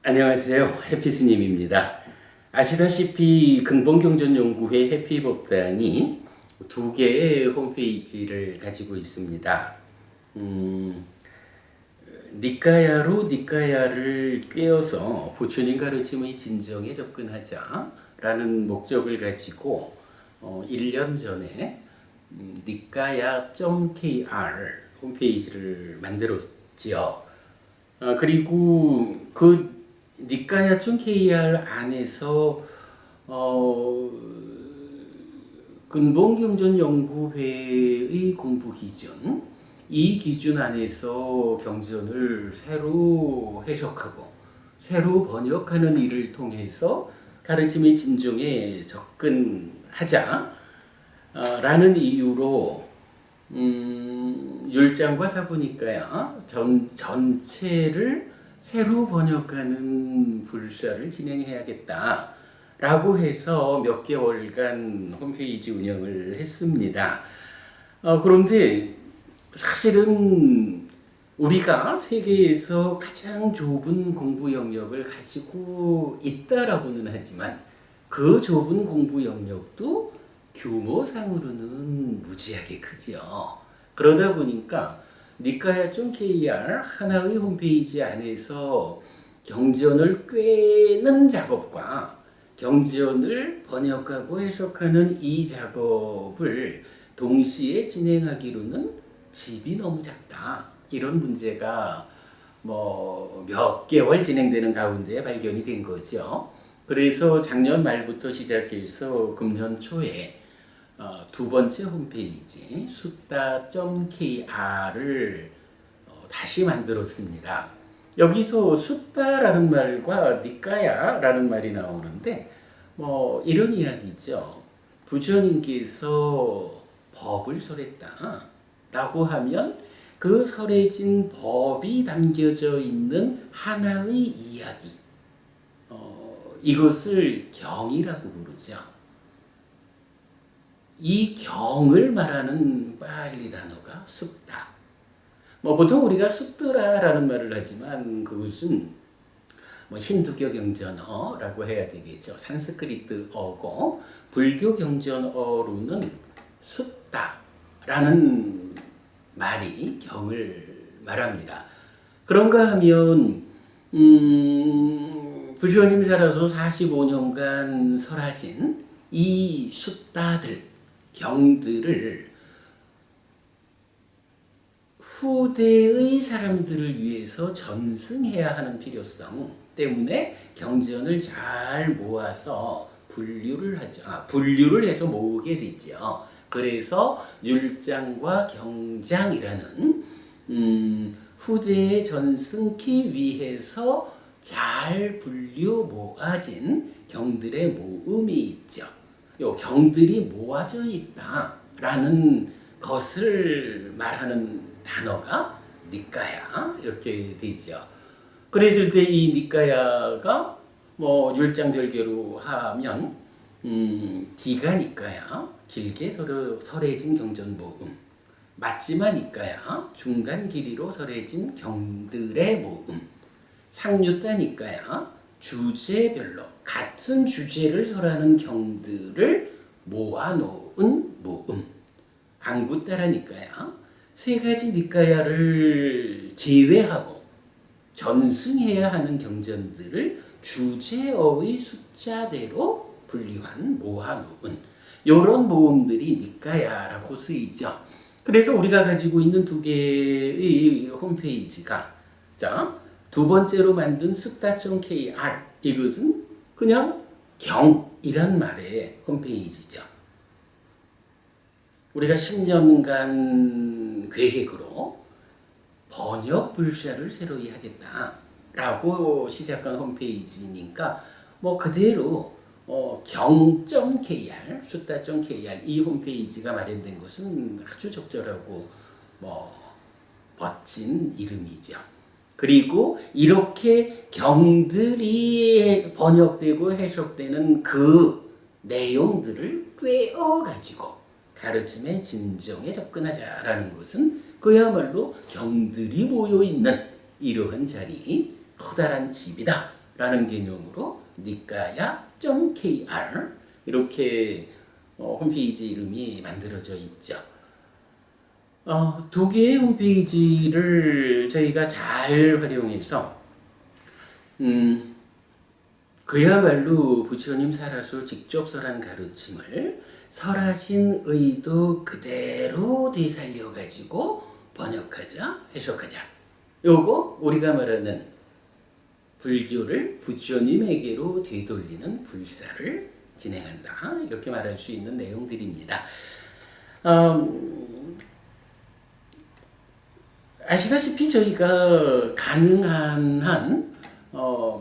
안녕하세요. 해피스님입니다. 아시다시피 근본경전연구회 해피법당이 두 개의 홈페이지를 가지고 있습니다. 니까야로 니까야를 꿰어서 부처님 가르침의 진정에 접근하자라는 목적을 가지고 1년 전에 니까야.kr 홈페이지를 만들었지요. 그리고 그 니까야.kr 안에서 근본경전연구회의 공부 기준, 이 기준 안에서 경전을 새로 해석하고 새로 번역하는 일을 통해서 가르침의 진정에 접근하자 라는 이유로 율장과 사부니까야 전체를 새로 번역하는 불사를 진행해야겠다 라고 해서 몇 개월간 홈페이지 운영을 했습니다. 그런데 사실은 우리가 세계에서 가장 좁은 공부 영역을 가지고 있다라고는 하지만 그 좁은 공부 영역도 규모상으로는 무지하게 크지요. 그러다 보니까 니까야.kr 하나의 홈페이지 안에서 경전을 꿰는 작업과 경전을 번역하고 해석하는 이 작업을 동시에 진행하기로는 집이 너무 작다. 이런 문제가 몇 개월 진행되는 가운데 발견이 된 거죠. 그래서 작년 말부터 시작해서 금년 초에 두 번째 홈페이지 숫다.kr을 다시 만들었습니다. 여기서 숫다라는 말과 니까야라는 말이 나오는데 이런 이야기죠. 부처님께서 법을 설했다 라고 하면 그 설해진 법이 담겨져 있는 하나의 이야기, 이것을 경이라고 부르죠. 이 경을 말하는 빨리 단어가 숫다. 보통 우리가 숫드라라는 말을 하지만 그것은 힌두교 경전어라고 해야 되겠죠. 산스크리트어고 불교 경전어로는 숫다라는 말이 경을 말합니다. 그런가 하면 부처님 살아서 45년간 설하신 이 숫다들, 경들을 후대의 사람들을 위해서 전승해야 하는 필요성 때문에 경전을 잘 모아서 분류를 하죠. 분류를 해서 모으게 되죠. 그래서 율장과 경장이라는 후대에 전승기 위해서 잘 분류 모아진 경들의 모음이 있죠. 요 경들이 모아져 있다라는 것을 말하는 단어가 니까야 이렇게 되죠. 그랬을 때 이 니까야가 율장 별개로 하면 디가 니까야 길게 설해진 경전 모음, 맞지마 니까야 중간 길이로 설해진 경들의 모음, 상류따 니까야 주제별로 같은 주제를 설하는 경들을 모아놓은 모음, 앙구따라 니까야 세 가지 니까야를 제외하고 전승해야 하는 경전들을 주제어의 숫자대로 분류한 모아놓은 이런 모음들이 니까야라고 쓰이죠. 그래서 우리가 가지고 있는 두 개의 홈페이지가 두 번째로 만든 숫다.kr 이것은 그냥 경이란 말의 홈페이지죠. 우리가 10년간 계획으로 번역 불사를 새로이 하겠다라고 시작한 홈페이지니까 그대로 경.kr, 숫다.kr 이 홈페이지가 마련된 것은 아주 적절하고 멋진 이름이죠. 그리고 이렇게 경들이 번역되고 해석되는 그 내용들을 꿰어가지고 가르침의 진정에 접근하자라는 것은 그야말로 경들이 모여있는 이러한 자리, 커다란 집이다 라는 개념으로 니까야.kr 이렇게 홈페이지 이름이 만들어져 있죠. 두 개의 홈페이지를 저희가 잘 활용해서 그야말로 부처님 살아서 직접 설한 가르침을 설하신 의도 그대로 되살려가지고 번역하자, 해석하자. 요거 우리가 말하는 불교를 부처님에게로 되돌리는 불사를 진행한다. 이렇게 말할 수 있는 내용들입니다. 아시다시피 저희가 가능한 한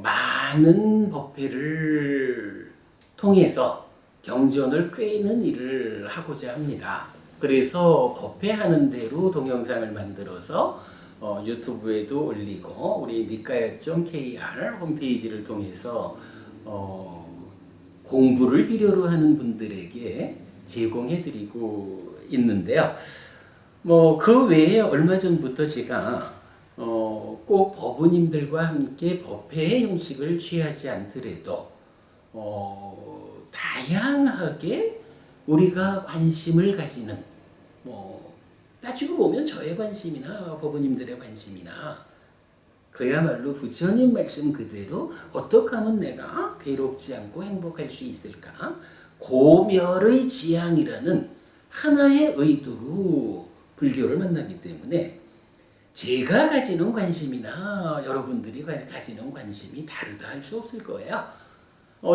많은 법회를 통해서 경전을 꿰는 일을 하고자 합니다. 그래서 법회하는 대로 동영상을 만들어서 유튜브에도 올리고 우리 니까야.kr 홈페이지를 통해서 공부를 필요로 하는 분들에게 제공해드리고 있는데요. 그 외에 얼마 전부터 제가 꼭 법우님들과 함께 법회의 형식을 취하지 않더라도 다양하게 우리가 관심을 가지는 따지고 보면 저의 관심이나 법우님들의 관심이나 그야말로 부처님 말씀 그대로 어떻게 하면 내가 괴롭지 않고 행복할 수 있을까? 고멸의 지향이라는 하나의 의도로 불교를 만나기 때문에 제가 가지는 관심이나 여러분들이 가지는 관심이 다르다 할 수 없을 거예요.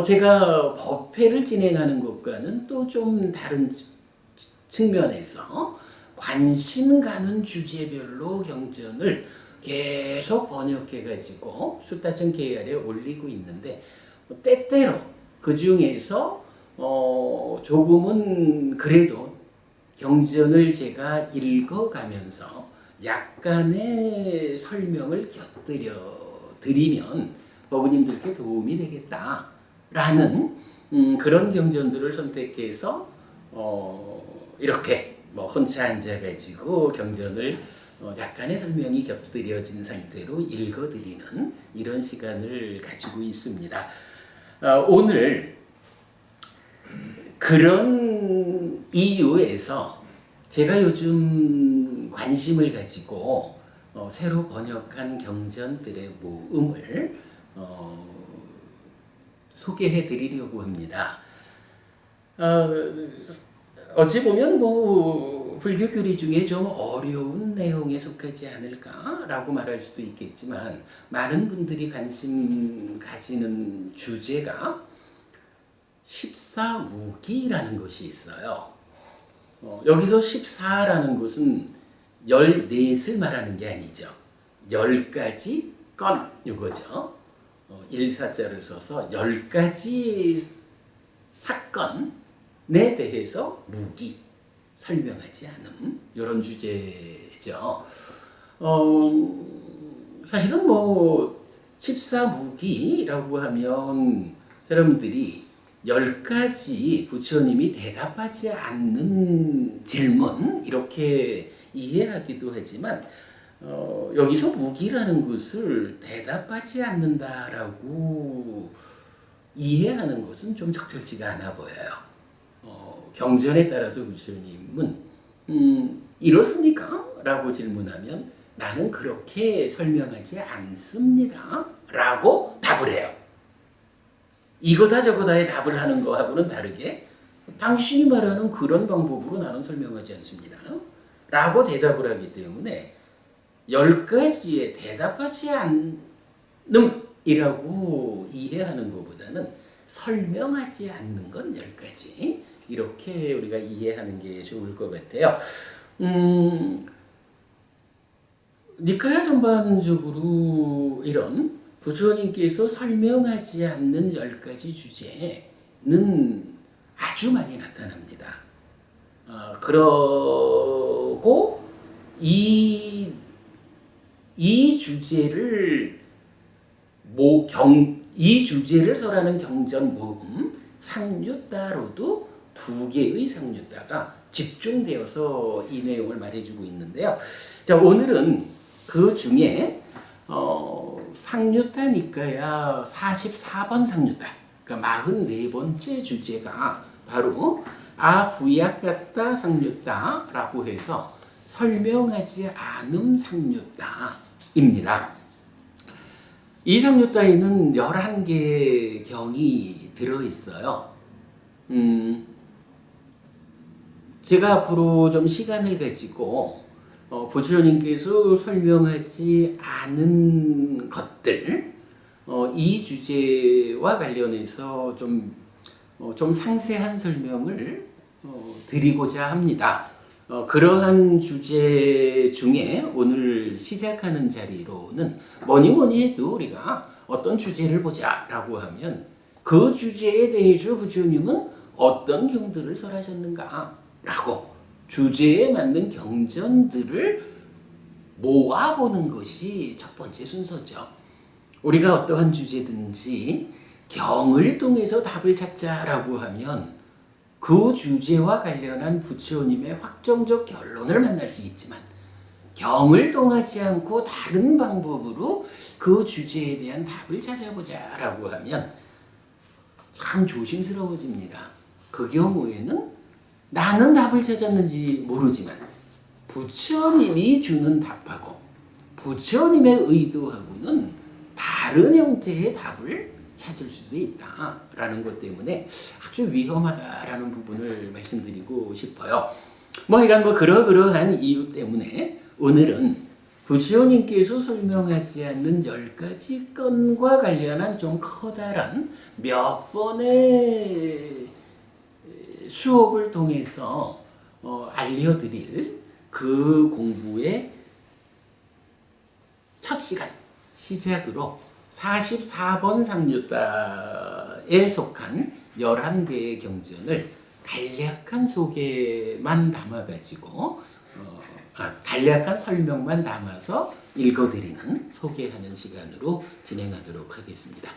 제가 법회를 진행하는 것과는 또 좀 다른 측면에서 관심 가는 주제별로 경전을 계속 번역해가지고 수따.kr에 올리고 있는데 때때로 그 중에서 조금은 그래도 경전을 제가 읽어가면서 약간의 설명을 곁들여 드리면 법우님들께 도움이 되겠다라는 그런 경전들을 선택해서 이렇게 혼자 앉아가지고 경전을 약간의 설명이 곁들여진 상태로 읽어드리는 이런 시간을 가지고 있습니다. 오늘 그런 이유에서 제가 요즘 관심을 가지고 새로 번역한 경전들의 모음을 소개해 드리려고 합니다. 어찌 보면 불교 교리 중에 좀 어려운 내용에 속하지 않을까라고 말할 수도 있겠지만 많은 분들이 관심 가지는 주제가 십사무기라는 것이 있어요. 여기서 14라는 것은 14을 말하는 게 아니죠. 10가지 건 이거죠. 일사자를 써서 10가지 사건에 대해서 무기, 설명하지 않음 이런 주제죠. 사실은 14무기라고 하면 사람들이 10가지 부처님이 대답하지 않는 질문 이렇게 이해하기도 하지만 여기서 무기라는 것을 대답하지 않는다라고 이해하는 것은 좀 적절치가 않아 보여요. 경전에 따라서 부처님은 이렇습니까? 라고 질문하면 나는 그렇게 설명하지 않습니다. 라고 답을 해요. 이거다 저거다의 답을 하는 거하고는 다르게 당신이 말하는 그런 방법으로 나는 설명하지 않습니다. 라고 대답을 하기 때문에 10가지에 대답하지 않음이라고 이해하는 것보다는 설명하지 않는 건 10가지 이렇게 우리가 이해하는 게 좋을 것 같아요. 니까야 전반적으로 이런 부처님께서 설명하지 않는 10가지 주제는 아주 많이 나타납니다. 그러고 이 주제를 이 주제를 설하는 경전 모음 상유따로도 2개의 상유따가 집중되어서 이 내용을 말해주고 있는데요. 자, 오늘은 그 중에 상류타니까야 44번 상류타. 그러니까 44번째 주제가 바로 아부약같다 상류타라고 해서 설명하지 않음 상류타입니다. 이 상류타에는 11개의 경이 들어있어요. 제가 앞으로 좀 시간을 가지고 부처님께서 설명하지 않은 것들, 이 주제와 관련해서 좀 상세한 설명을 드리고자 합니다. 그러한 주제 중에 오늘 시작하는 자리로는 뭐니 해도 우리가 어떤 주제를 보자라고 하면 그 주제에 대해서 부처님은 어떤 경들을 설하셨는가라고 주제에 맞는 경전들을 모아보는 것이 첫 번째 순서죠. 우리가 어떠한 주제든지 경을 통해서 답을 찾자라고 하면 그 주제와 관련한 부처님의 확정적 결론을 만날 수 있지만 경을 통하지 않고 다른 방법으로 그 주제에 대한 답을 찾아보자라고 하면 참 조심스러워집니다. 그 경우에는 나는 답을 찾았는지 모르지만 부처님이 주는 답하고 부처님의 의도하고는 다른 형태의 답을 찾을 수도 있다라는 것 때문에 아주 위험하다라는 부분을 말씀드리고 싶어요. 이건 그러한 이유 때문에 오늘은 부처님께서 설명하지 않는 10가지 건과 관련한 좀 커다란 몇 번의 수업을 통해서 알려드릴 그 공부의 첫 시간 시작으로 44번 상류타에 속한 11개의 경전을 간략한 소개만 담아가지고 간략한 설명만 담아서 읽어드리는 소개하는 시간으로 진행하도록 하겠습니다.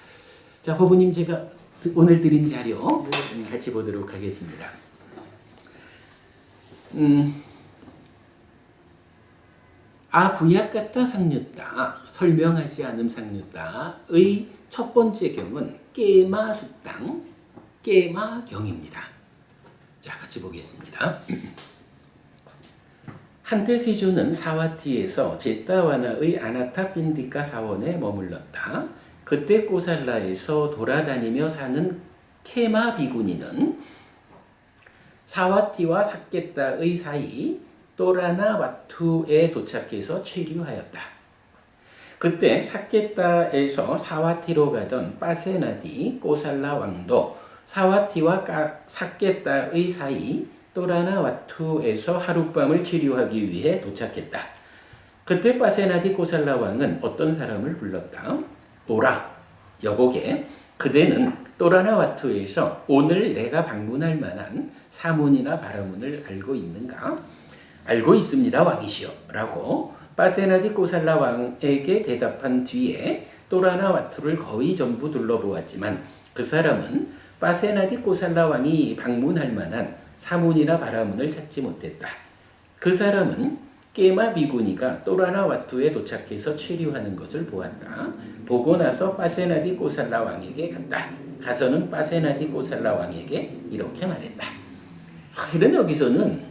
자, 호부님 제가 오늘 드린 자료 같이 보도록 하겠습니다. 아부약같다 상류타, 설명하지 않음 상류타의 첫 번째 경은 깨마숙당, 깨마경입니다. 자, 같이 보겠습니다. 한때 세조는 사와티에서 제타와나의 아나타핀디카 사원에 머물렀다. 그때 꼬살라에서 돌아다니며 사는 케마 비구니는 사와티와 사케타의 사이 또라나 와투에 도착해서 체류하였다. 그때 사케타에서 사와티로 가던 빠세나디 꼬살라 왕도 사와티와 사케타의 사이 또라나 와투에서 하룻밤을 체류하기 위해 도착했다. 그때 빠세나디 꼬살라 왕은 어떤 사람을 불렀다. 오라, 여보게, 그대는 또라나 와투에서 오늘 내가 방문할 만한 사문이나 바라문을 알고 있는가? 알고 있습니다, 왕이시여 라고 빠세나디 꼬살라 왕에게 대답한 뒤에 또라나 와투를 거의 전부 둘러보았지만 그 사람은 빠세나디 꼬살라 왕이 방문할 만한 사문이나 바라문을 찾지 못했다. 그 사람은 깨마 비구니가 또라나 와투에 도착해서 체류하는 것을 보았다. 보고 나서 빠세나디 꼬살라 왕에게 갔다. 가서는 빠세나디 꼬살라 왕에게 이렇게 말했다. 사실은 여기서는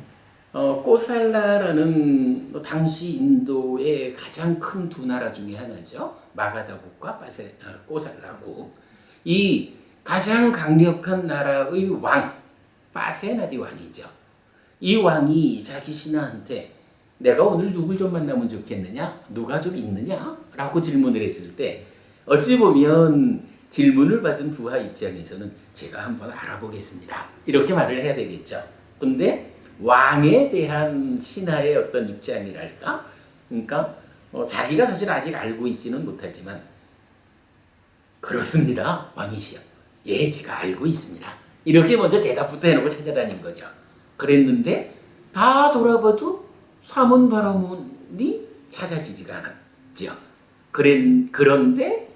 꼬살라라는 당시 인도의 가장 큰 두 나라 중에 하나죠. 마가다국과 꼬살라국. 이 가장 강력한 나라의 왕, 빠세나디 왕이죠. 이 왕이 자기 신하한테 내가 오늘 누굴 좀 만나면 좋겠느냐? 누가 좀 있느냐? 라고 질문을 했을 때 어찌 보면 질문을 받은 부하 입장에서는 제가 한번 알아보겠습니다. 이렇게 말을 해야 되겠죠. 근데 왕에 대한 신하의 어떤 입장이랄까? 그러니까 자기가 사실 아직 알고 있지는 못하지만 그렇습니다. 왕이시여. 예, 제가 알고 있습니다. 이렇게 먼저 대답부터 해놓고 찾아다닌 거죠. 그랬는데 다 돌아봐도 사문 바라문이 찾아지지가 않았죠. 그런데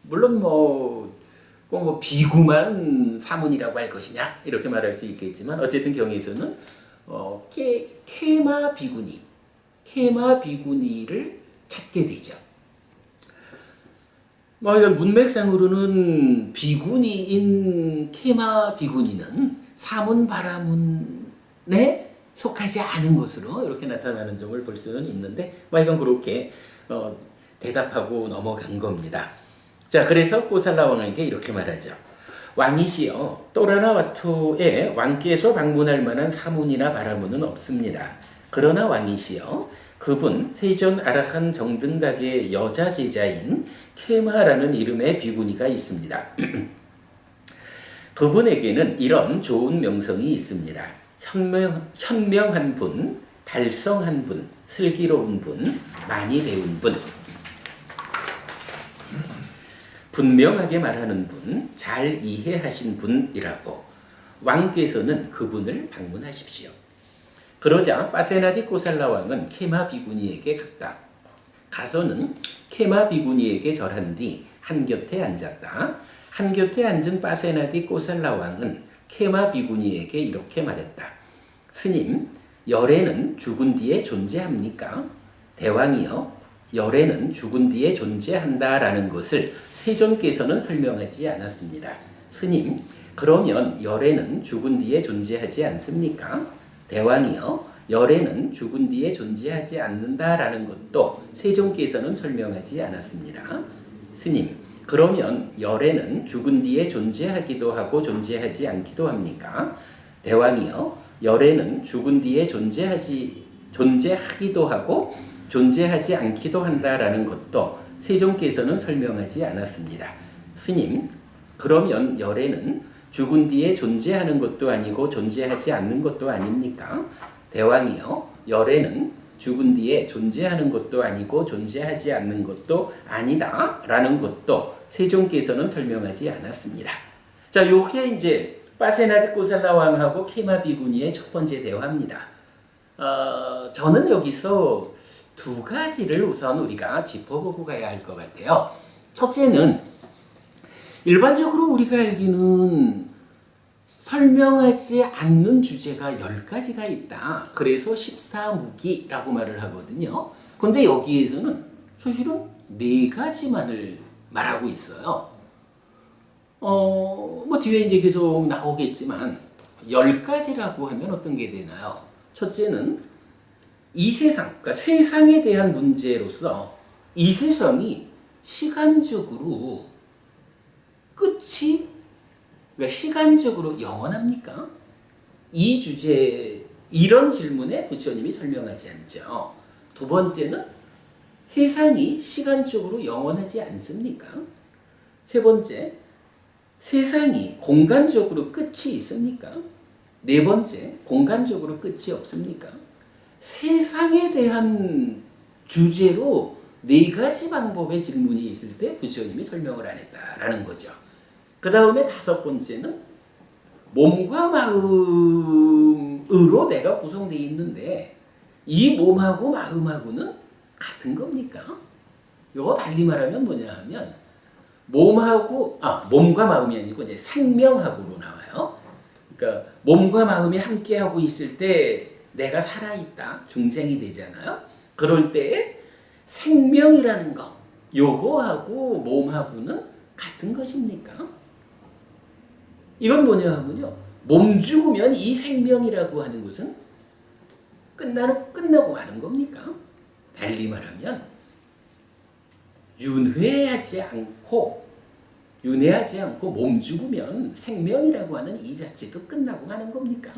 물론 꼭 비구만 사문이라고 할 것이냐 이렇게 말할 수 있겠지만 어쨌든 경에서는 케마 비구니를 찾게 되죠. 이건 문맥상으로는 비구니인 케마 비구니는 사문 바라문에 속하지 않은 것으로 이렇게 나타나는 점을 볼 수는 있는데 이건 그렇게 대답하고 넘어간 겁니다. 자, 그래서 꼬살라 왕에게 이렇게 말하죠. 왕이시여, 또라나와투에 왕께서 방문할 만한 사문이나 바라문은 없습니다. 그러나 왕이시여, 그분 세존 아라칸 정등각의 여자 제자인 케마라는 이름의 비구니가 있습니다. 그분에게는 이런 좋은 명성이 있습니다. 현명한 분, 달성한 분, 슬기로운 분, 많이 배운 분, 분명하게 말하는 분, 잘 이해하신 분이라고. 왕께서는 그분을 방문하십시오. 그러자 파세나디 꼬살라 왕은 케마 비구니에게 갔다. 가서는 케마 비구니에게 절한 뒤 한곁에 앉았다. 한곁에 앉은 파세나디 꼬살라 왕은 케마 비구니에게 이렇게 말했다. 스님, 열애는 죽은 뒤에 존재합니까? 대왕이여, 열애는 죽은 뒤에 존재한다라는 것을 세존께서는 설명하지 않았습니다. 스님, 그러면 열애는 죽은 뒤에 존재하지 않습니까? 대왕이여, 열애는 죽은 뒤에 존재하지 않는다라는 것도 세존께서는 설명하지 않았습니다. 스님, 그러면 열애는 죽은 뒤에 존재하기도 하고 존재하지 않기도 합니까? 대왕이여, 열애는 죽은 뒤에 존재하기도 하고 존재하지 않기도 한다라는 것도 세종께서는 설명하지 않았습니다. 스님, 그러면 열애는 죽은 뒤에 존재하는 것도 아니고 존재하지 않는 것도 아닙니까? 대왕이여, 열애는 죽은 뒤에 존재하는 것도 아니고 존재하지 않는 것도 아니다 라는 것도 세종께서는 설명하지 않았습니다. 자, 요게 이제 파세나디 꼬살라 왕하고 케마 비구니의 첫 번째 대화입니다. 저는 여기서 두 가지를 우선 우리가 짚어보고 가야 할 것 같아요. 첫째는 일반적으로 우리가 알기는 설명하지 않는 주제가 10가지가 있다. 그래서 14무기라고 말을 하거든요. 근데 여기에서는 사실은 4가지만을 말하고 있어요. 뒤에 이제 계속 나오겠지만 10가지라고 하면 어떤 게 되나요? 첫째는 이 세상, 그러니까 세상에 대한 문제로서 이 세상이 시간적으로 끝이, 그러니까 시간적으로 영원합니까? 이 주제, 이런 질문에 부처님이 설명하지 않죠. 두 번째는 세상이 시간적으로 영원하지 않습니까? 세 번째, 세상이 공간적으로 끝이 있습니까? 네 번째, 공간적으로 끝이 없습니까? 세상에 대한 주제로 4가지 방법의 질문이 있을 때 부처님이 설명을 안 했다라는 거죠. 그 다음에 5번째는 몸과 마음으로 내가 구성되어 있는데 이 몸하고 마음하고는 같은 겁니까? 이거 달리 말하면 뭐냐 하면 몸과 마음이 아니고 이제 생명하고로 나와요. 그러니까 몸과 마음이 함께하고 있을 때 내가 살아있다, 중생이 되잖아요. 그럴 때 생명이라는 거, 요거하고 몸하고는 같은 것입니까? 이건 뭐냐 하면요, 몸 죽으면 이 생명이라고 하는 것은 끝나고 마는 겁니까? 달리 말하면 윤회하지 않고 몸 죽으면 생명이라고 하는 이 자체도 끝나고 마는 겁니까?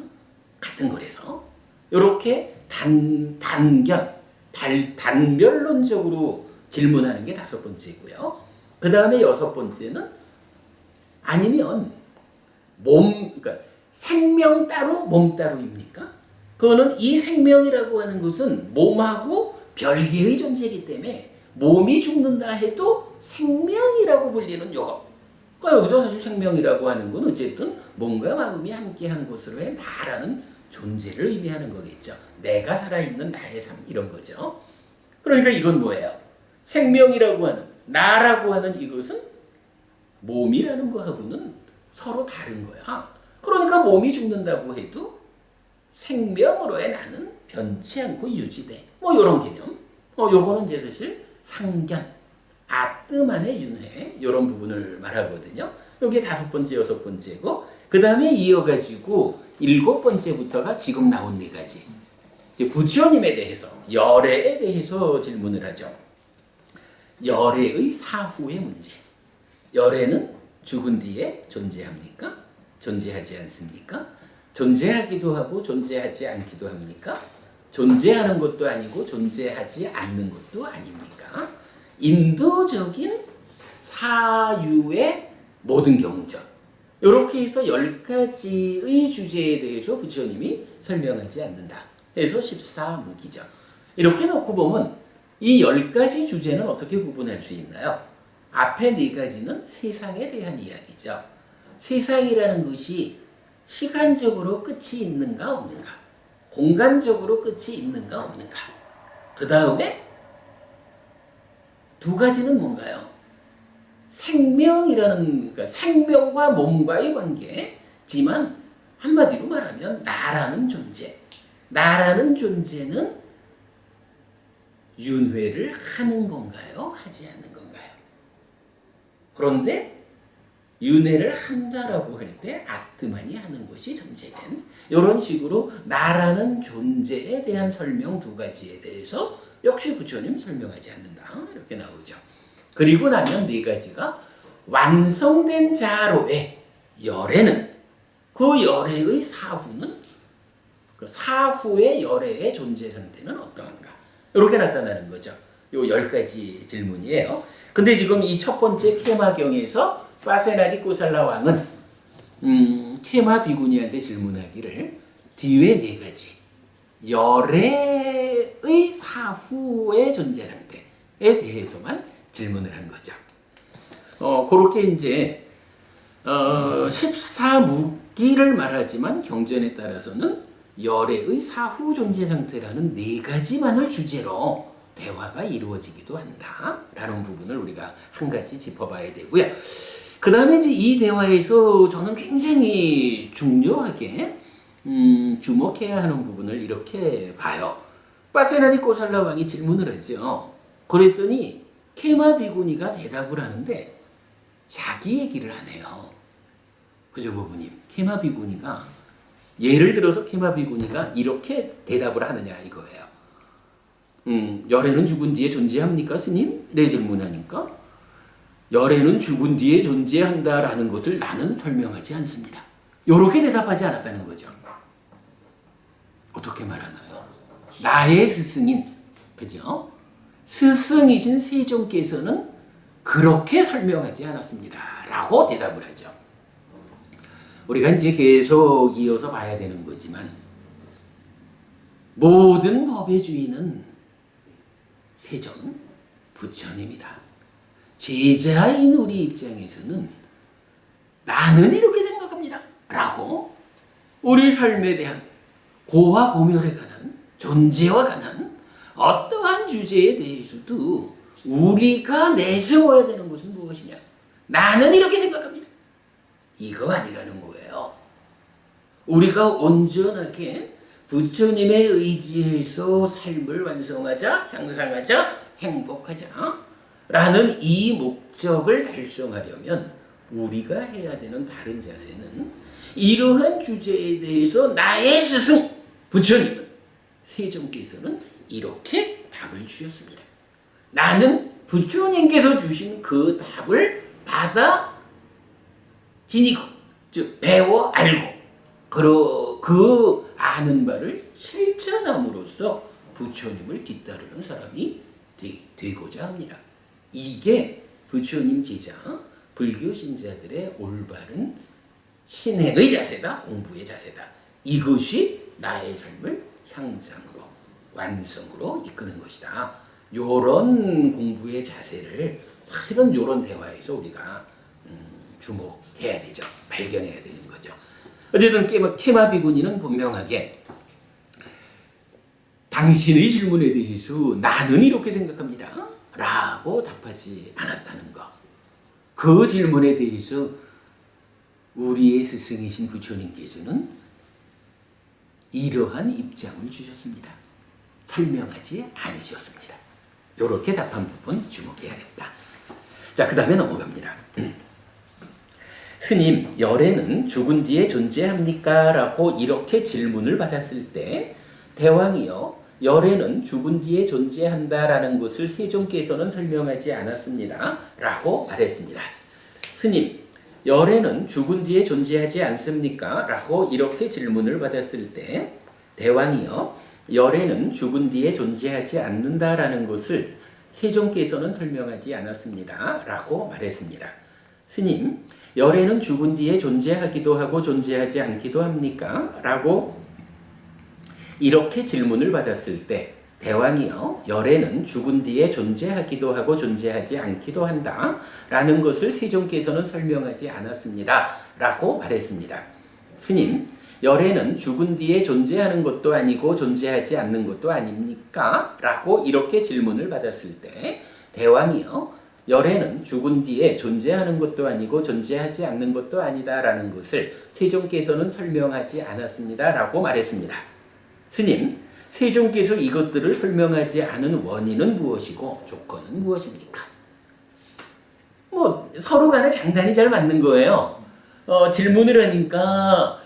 같은 거라서 이렇게 단별론적으로 질문하는 게 5번째고요. 그 다음에 6번째는 아니면 그러니까 생명 따로 몸 따로입니까? 그거는 이 생명이라고 하는 것은 몸하고 별개의 존재이기 때문에 몸이 죽는다 해도 생명이라고 불리는 요거. 그러니까 여기서 사실 생명이라고 하는 건 어쨌든 몸과 마음이 함께한 것으로의 나라는 존재를 의미하는 거겠죠. 내가 살아있는 나의 삶 이런 거죠. 그러니까 이건 뭐예요? 생명이라고 하는 나라고 하는 이것은 몸이라는 거하고는 서로 다른 거야. 그러니까 몸이 죽는다고 해도 생명으로의 나는 변치 않고 유지돼. 이런 개념. 요거는 이제 사실 상견, 아뜸한의 윤회 이런 부분을 말하거든요. 이게 5번째, 6번째고 그 다음에 이어가지고 7번째부터가 지금 나온 4가지. 이제 부처님에 대해서 열애에 대해서 질문을 하죠. 열애의 사후의 문제. 열애는 죽은 뒤에 존재합니까? 존재하지 않습니까? 존재하기도 하고 존재하지 않기도 합니까? 존재하는 것도 아니고 존재하지 않는 것도 아닙니까? 인도적인 사유의 모든 경전. 이렇게 해서 10가지의 주제에 대해서 부처님이 설명하지 않는다. 해서 14무기죠. 이렇게 놓고 보면 이 10가지 주제는 어떻게 구분할 수 있나요? 앞에 4가지는 세상에 대한 이야기죠. 세상이라는 것이 시간적으로 끝이 있는가 없는가, 공간적으로 끝이 있는가 없는가. 그 다음에 2가지는 뭔가요? 생명이라는, 그러니까 생명과 몸과의 관계지만 한마디로 말하면 나라는 존재. 나라는 존재는 윤회를 하는 건가요? 하지 않는 건가요? 그런데 윤회를 한다라고 할 때 아트만이 하는 것이 전제된 이런 식으로 나라는 존재에 대한 설명 2가지에 대해서 역시 부처님 설명하지 않는다. 이렇게 나오죠. 그리고 나면 4가지가 완성된 자로의 열애는 그 열애의 사후는 그 사후의 열애의 존재 상태는 어떠한가. 이렇게 나타나는 거죠. 요 10가지 질문이에요. 근데 지금 이 첫 번째 케마경에서 파세나디 꼬살라 왕은 케마 비구니한테 질문하기를 뒤에 4가지 열애의 사후의 존재 상태에 대해서만 질문을 한 거죠. 그렇게 이제 14무기를 말하지만 경전에 따라서는 열애의 사후 존재 상태라는 4가지만을 주제로 대화가 이루어지기도 한다라는 부분을 우리가 한 가지 짚어봐야 되고요. 그 다음에 이제 이 대화에서 저는 굉장히 중요하게 주목해야 하는 부분을 이렇게 봐요. 파세나디 꼬살라 왕이 질문을 하죠. 그랬더니 케마 비구니가 대답을 하는데 자기 얘기를 안 해요. 그죠, 부부님? 케마 비구니가 예를 들어서 케마 비구니가 이렇게 대답을 하느냐 이거예요. 열애는 죽은 뒤에 존재합니까, 스님? 네 질문하니까 열애는 죽은 뒤에 존재한다라는 것을 나는 설명하지 않습니다. 이렇게 대답하지 않았다는 거죠. 어떻게 말하나요? 나의 스승인, 그죠? 스승이신 세종께서는 그렇게 설명하지 않았습니다. 라고 대답을 하죠. 우리가 이제 계속 이어서 봐야 되는 거지만 모든 법의 주인은 세존 부처님이다. 제자인 우리 입장에서는 나는 이렇게 생각합니다. 라고 우리 삶에 대한 고와 고멸에 관한 존재와 관한 어떠한 주제에 대해서도 우리가 내세워야 되는 것은 무엇이냐? 나는 이렇게 생각합니다. 이거 아니라는 거예요. 우리가 온전하게 부처님의 의지에서 삶을 완성하자, 향상하자, 행복하자 라는 이 목적을 달성하려면 우리가 해야 되는 바른 자세는 이러한 주제에 대해서 나의 스승 부처님은 세종께서는 이렇게 답을 주셨습니다. 나는 부처님께서 주신 그 답을 받아 지니고 즉 배워 알고 그 아는 바를 실천함으로써 부처님을 뒤따르는 사람이 되고자 합니다. 이게 부처님 제자 불교 신자들의 올바른 신행의 자세다, 공부의 자세다. 이것이 나의 삶을 향상으로 완성으로 이끄는 것이다. 요런 공부의 자세를 사실은 요런 대화에서 우리가 주목해야 되죠. 발견해야 되는 거죠. 어쨌든 케마 비구니는 분명하게 당신의 질문에 대해서 나는 이렇게 생각합니다. 라고 답하지 않았다는 것. 그 질문에 대해서 우리의 스승이신 부처님께서는 이러한 입장을 주셨습니다. 설명하지 않으셨습니다. 이렇게 답한 부분 주목해야겠다. 자, 그 다음에 넘어갑니다. 스님, 열애는 죽은 뒤에 존재합니까? 라고 이렇게 질문을 받았을 때 대왕이요, 열애는 죽은 뒤에 존재한다라는 것을 세종께서는 설명하지 않았습니다. 라고 말했습니다. 스님, 열애는 죽은 뒤에 존재하지 않습니까? 라고 이렇게 질문을 받았을 때 대왕이요, 열애는 죽은 뒤에 존재하지 않는다라는 것을 세종께서는 설명하지 않았습니다. 라고 말했습니다. 스님, 열애는 죽은 뒤에 존재하기도 하고 존재하지 않기도 합니까? 라고 이렇게 질문을 받았을 때 대왕이요, 열애는 죽은 뒤에 존재하기도 하고 존재하지 않기도 한다 라는 것을 세종께서는 설명하지 않았습니다. 라고 말했습니다. 스님, 열애는 죽은 뒤에 존재하는 것도 아니고 존재하지 않는 것도 아닙니까? 라고 이렇게 질문을 받았을 때 대왕이요, 열애는 죽은 뒤에 존재하는 것도 아니고 존재하지 않는 것도 아니다 라는 것을 세종께서는 설명하지 않았습니다. 라고 말했습니다. 스님, 세종께서 이것들을 설명하지 않은 원인은 무엇이고 조건은 무엇입니까? 서로 간에 장단이 잘 맞는 거예요. 질문을 하니까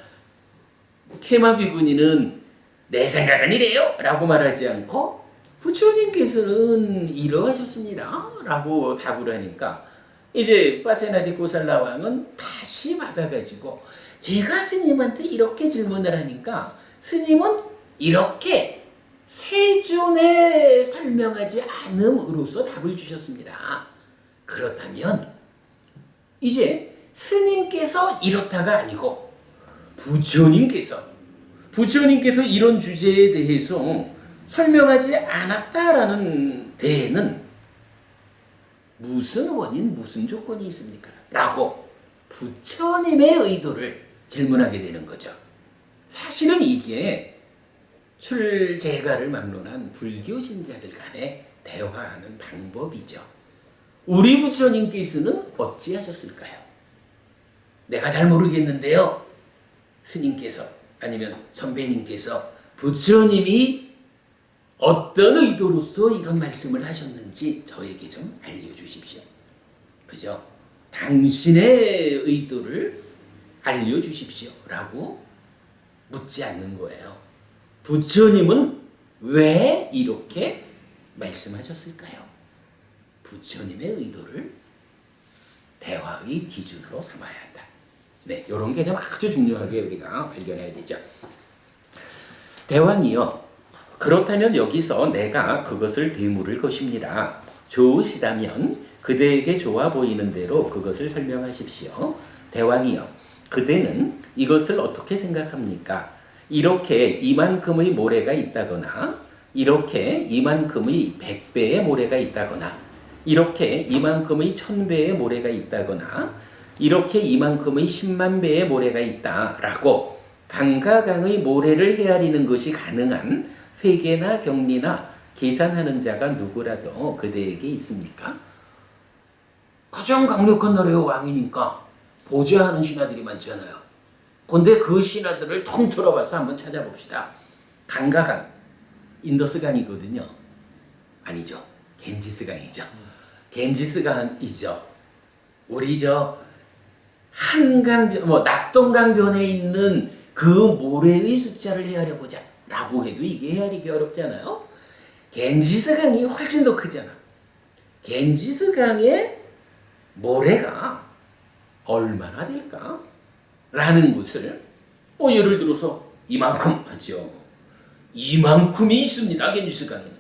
케마비군이는 내 생각은 이래요 라고 말하지 않고 부처님께서는 이러하셨습니다 라고 답을 하니까 이제 파세나디 고살라 왕은 다시 받아가지고 제가 스님한테 이렇게 질문을 하니까 스님은 이렇게 세존에 설명하지 않음으로써 답을 주셨습니다. 그렇다면 이제 스님께서 이렇다가 아니고 부처님께서 이런 주제에 대해서 설명하지 않았다라는 데에는 무슨 원인, 무슨 조건이 있습니까? 라고 부처님의 의도를 질문하게 되는 거죠. 사실은 이게 출제가를 막론한 불교 신자들 간에 대화하는 방법이죠. 우리 부처님께서는 어찌하셨을까요? 내가 잘 모르겠는데요. 스님께서 아니면 선배님께서 부처님이 어떤 의도로서 이런 말씀을 하셨는지 저에게 좀 알려주십시오. 그죠? 당신의 의도를 알려주십시오. 라고 묻지 않는 거예요. 부처님은 왜 이렇게 말씀하셨을까요? 부처님의 의도를 대화의 기준으로 삼아야 한다. 네, 이런 개념 아주 중요하게 우리가 발견해야 되죠. 대왕이요, 그렇다면 여기서 내가 그것을 되물을 것입니다. 좋으시다면 그대에게 좋아 보이는 대로 그것을 설명하십시오. 대왕이요, 그대는 이것을 어떻게 생각합니까? 이렇게 이만큼의 모래가 있다거나 이렇게 이만큼의 100배의 모래가 있다거나 이렇게 이만큼의 1000배의 모래가 있다거나 이렇게 이만큼의 10만 배의 모래가 있다라고 강과 강의 모래를 헤아리는 것이 가능한 회계나 경리나 계산하는 자가 누구라도 그대에게 있습니까? 가장 강력한 나라의 왕이니까 보좌하는 신하들이 많잖아요. 근데 그 신하들을 통틀어봐서 한번 찾아봅시다. 강과 강, 인더스강이거든요. 아니죠. 겐지스강이죠. 겐지스강이죠. 우리 한강, 낙동강변에 있는 그 모래의 숫자를 헤아려 보자 라고 해도 이게 헤아리기 어렵잖아요. 겐지스강이 훨씬 더 크잖아. 겐지스강의 모래가 얼마나 될까? 라는 것을 예를 들어서 이만큼 하죠. 이만큼이 있습니다. 겐지스강에는.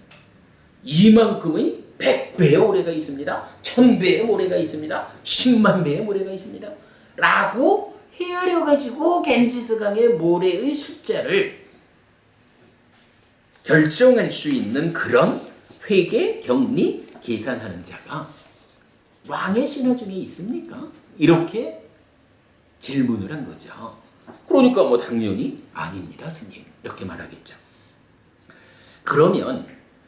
이만큼의 100배의 모래가 있습니다. 1000배의 모래가 있습니다. 10만 배의 모래가 있습니다. 라고 헤아려가지고 겐지스강의 모래의 숫자를 결정할 수 있는 그런 회계, 경리, 계산하는 자가 왕의 신하 중에 있습니까? 이렇게 질문을 한 거죠. 그러니까 당연히 아닙니다, 스님. 이렇게 말하겠죠. 그러면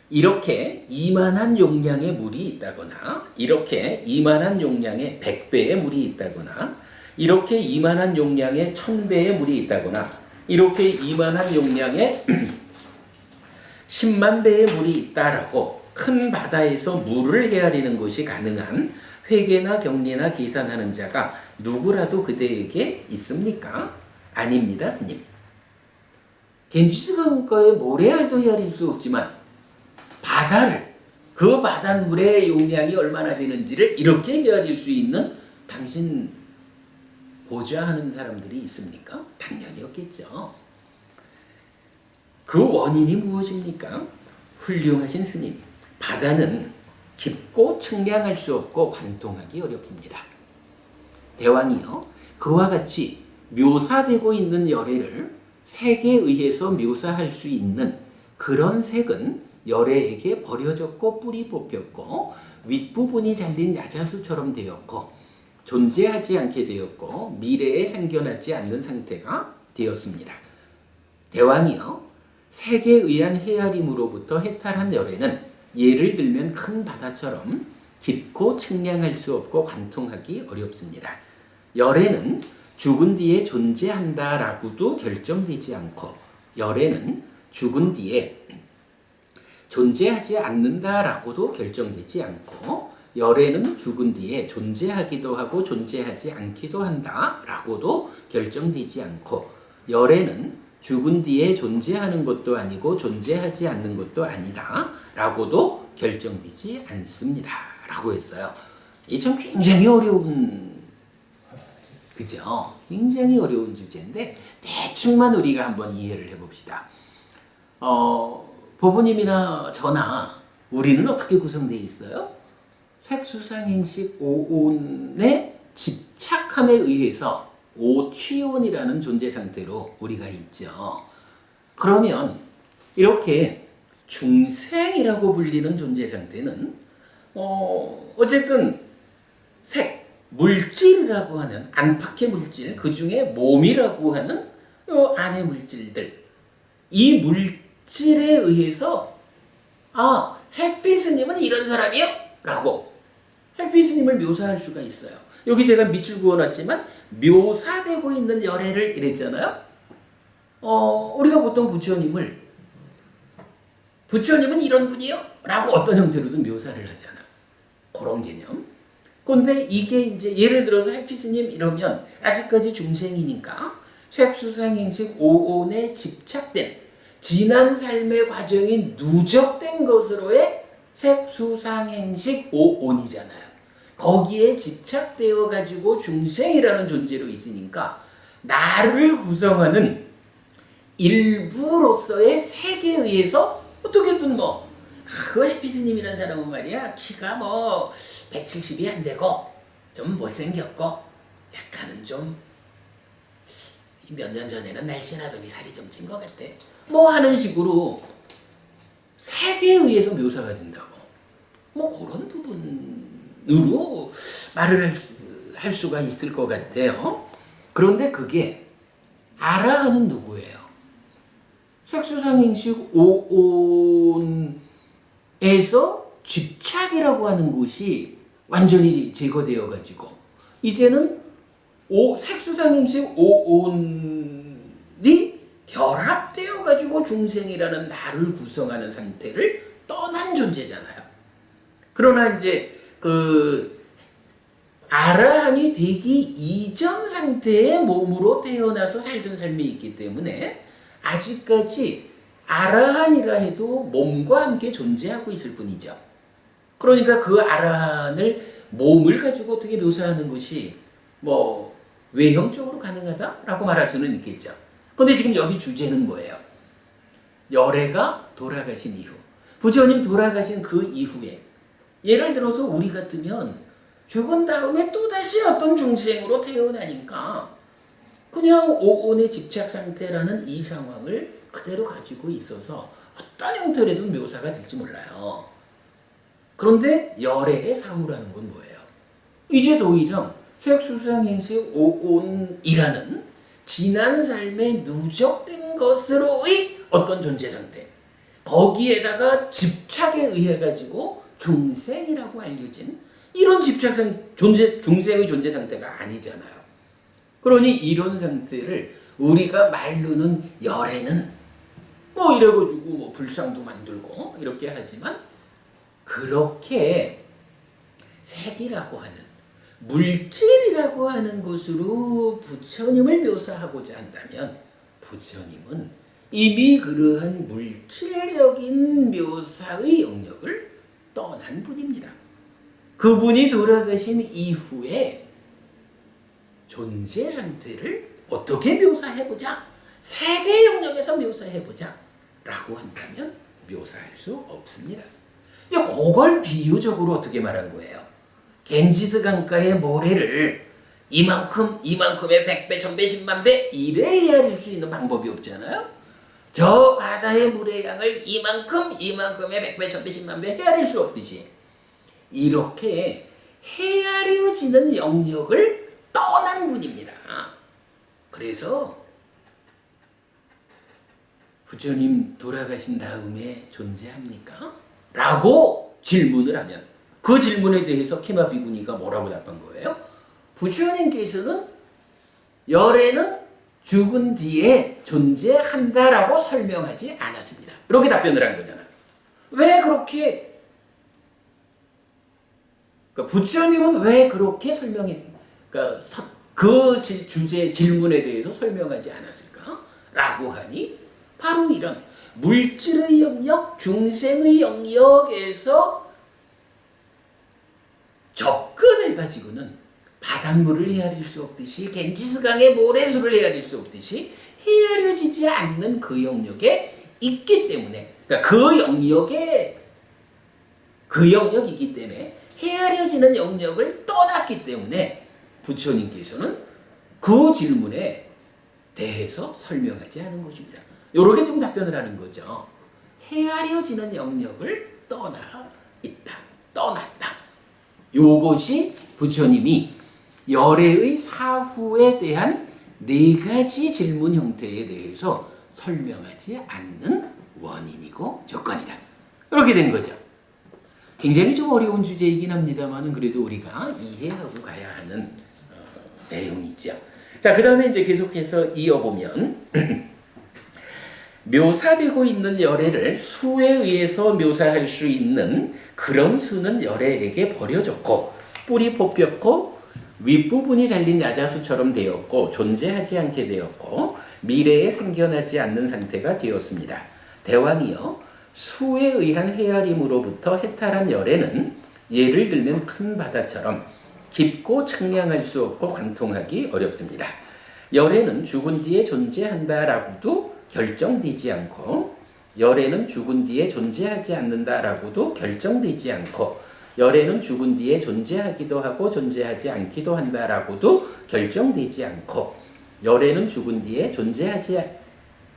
이렇게 이만한 용량의 물이 있다거나 이렇게 이만한 용량의 100배의 물이 있다거나 이렇게 이만한 용량의 1000배의 물이 있다거나 이렇게 이만한 용량의 10만 배의 물이 있다라고 큰 바다에서 물을 헤아리는 것이 가능한 회계나 경리나 계산하는 자가 누구라도 그대에게 있습니까? 아닙니다, 스님. 겐지스강가에 모래알도 헤아릴 수 없지만 바다를, 그 바닷물의 용량이 얼마나 되는지를 이렇게 헤아릴 수 있는 당신 보좌하는 사람들이 있습니까? 당연히 없겠죠. 그 원인이 무엇입니까? 훌륭하신 스님, 바다는 깊고 측량할 수 없고 관통하기 어렵습니다. 대왕이요, 그와 같이 묘사되고 있는 열애를 색에 의해서 묘사할 수 있는 그런 색은 열애에게 버려졌고 뿌리 뽑혔고 윗부분이 잘린 야자수처럼 되었고 존재하지 않게 되었고 미래에 생겨나지 않는 상태가 되었습니다. 대왕이요, 색에 의한 헤아림으로부터 해탈한 열애는 예를 들면 큰 바다처럼 깊고 측량할 수 없고 관통하기 어렵습니다. 열애는 죽은 뒤에 존재한다라고도 결정되지 않고 열애는 죽은 뒤에 존재하지 않는다라고도 결정되지 않고 열애는 죽은 뒤에 존재하기도 하고 존재하지 않기도 한다라고도 결정되지 않고 열애는 죽은 뒤에 존재하는 것도 아니고 존재하지 않는 것도 아니다라고도 결정되지 않습니다라고 했어요. 이 참 굉장히 어려운, 그죠? 굉장히 어려운 주제인데 대충만 우리가 한번 이해를 해봅시다. 보부님이나 저나 우리는 어떻게 구성되어 있어요? 색수상행식 오온의 집착함에 의해서 오취온이라는 존재 상태로 우리가 있죠. 그러면 이렇게 중생이라고 불리는 존재 상태는 어쨌든 색, 물질이라고 하는 안팎의 물질, 그 중에 몸이라고 하는 요 안의 물질들, 이 물질에 의해서 햇빛스님은 이런 사람이요? 라고 햇빛스님을 묘사할 수가 있어요. 여기 제가 밑줄 그어놨지만 묘사되고 있는 열애를 이랬잖아요. 우리가 보통 부처님은 이런 분이요? 라고 어떤 형태로든 묘사를 하잖아. 그런 개념. 그런데 이게 이제 예를 들어서 햇빛스님 이러면 아직까지 중생이니까 색수상행식 오온에 집착된 지난 삶의 과정이 누적된 것으로의 색수상행식 오온이잖아요. 거기에 집착되어 가지고 중생이라는 존재로 있으니까 나를 구성하는 일부로서의 색에 의해서 어떻게든 그 햇빛스님이라는 사람은 말이야 키가 170이 안 되고 좀 못생겼고 약간은 좀 몇 년 전에는 날씬하더니 살이 좀 찐 것 같아. 하는 식으로 색에 의해서 묘사가 된다고. 그런 부분으로 말을 할 수가 있을 것 같아요. 그런데 그게 아라한은 누구예요? 색수상행식 오온에서 집착이라고 하는 것이 완전히 제거되어 가지고 이제는 색수상행식 오온이 결합되어 가지고 중생이라는 나를 구성하는 상태를 떠난 존재잖아요. 그러나 이제 아라한이 되기 이전 상태의 몸으로 태어나서 살던 삶이 있기 때문에 아직까지 아라한이라 해도 몸과 함께 존재하고 있을 뿐이죠. 그러니까 그 아라한을 몸을 가지고 어떻게 묘사하는 것이 외형적으로 가능하다라고 말할 수는 있겠죠. 그런데 지금 여기 주제는 뭐예요? 열애가 돌아가신 이후, 부처님 돌아가신 그 이후에 예를 들어서 우리 같으면 죽은 다음에 또다시 어떤 중생으로 태어나니까 그냥 오온의 집착 상태라는 이 상황을 그대로 가지고 있어서 어떤 형태로도 묘사가 될지 몰라요. 그런데 열애의 사후라는 건 뭐예요? 이제 도의정 색수상행식 오온이라는 지난 삶에 누적된 것으로의 어떤 존재 상태, 거기에다가 집착에 의해 가지고 중생이라고 알려진 이런 중생의 존재 상태가 아니잖아요. 그러니 이런 상태를 우리가 말로는 열애는 이래가지고 불상도 만들고 이렇게 하지만 그렇게 색이라고 하는 물질이라고 하는 것으로 부처님을 묘사하고자 한다면 부처님은 이미 그러한 물질적인 묘사의 영역을 떠난 분입니다. 그분이 돌아가신 이후에 존재 상태를 어떻게 묘사해보자, 세계 영역에서 묘사해보자 라고 한다면 묘사할 수 없습니다. 이제 그걸 비유적으로 어떻게 말한 거예요? 겐지스 강가의 모래를 이만큼의 100배, 1000배, 10만 배 이래 헤아릴 수 있는 방법이 없잖아요. 저 바다의 물의 양을 이만큼의 100배, 1000배, 10만 배 헤아릴 수 없듯이 이렇게 헤아려지는 영역을 떠난 분입니다. 그래서 부처님 돌아가신 다음에 존재합니까? 라고 질문을 하면 그 질문에 대해서 키마 비구니가 뭐라고 답한 거예요? 부처님께서는 열애는 죽은 뒤에 존재한다라고 설명하지 않았습니다. 이렇게 답변을 한 거잖아. 왜 그렇게 그러니까 부처님은 왜 그렇게 설명했습니까? 그러니까 그 주제 질문에 대해서 설명하지 않았을까? 라고 하니 바로 이런 물질의 영역, 중생의 영역에서 접근해가지고는 바닷물을 헤아릴 수 없듯이 겐지스강의 모래수를 헤아릴 수 없듯이 헤아려지지 않는 그 영역에 있기 때문에 그러니까 그 영역이기 때문에 헤아려지는 영역을 떠났기 때문에 부처님께서는 그 질문에 대해서 설명하지 않은 것입니다. 이렇게 좀 답변을 하는 거죠. 헤아려지는 영역을 떠났다. 요것이 부처님이 열애의 사후에 대한 4가지 질문 형태에 대해서 설명하지 않는 원인이고 조건이다. 이렇게 된 거죠. 굉장히 좀 어려운 주제이긴 합니다만 그래도 우리가 이해하고 가야 하는 내용이죠. 자, 그 다음에 이제 계속해서 이어보면 묘사되고 있는 열애를 수에 의해서 묘사할 수 있는 그런 수는 열애에게 버려졌고 뿌리 뽑혔고 윗부분이 잘린 야자수처럼 되었고 존재하지 않게 되었고 미래에 생겨나지 않는 상태가 되었습니다. 대왕이여 수에 의한 헤아림으로부터 해탈한 열애는 예를 들면 큰 바다처럼 깊고 측량할 수 없고 관통하기 어렵습니다. 열애는 죽은 뒤에 존재한다라고도 결정되지 않고 열애는 죽은 뒤에 존재하지 않는다라고도 결정되지 않고 열애는 죽은 뒤에 존재하기도 하고 존재하지 않기도 한다라고도 결정되지 않고 열애는 죽은 뒤에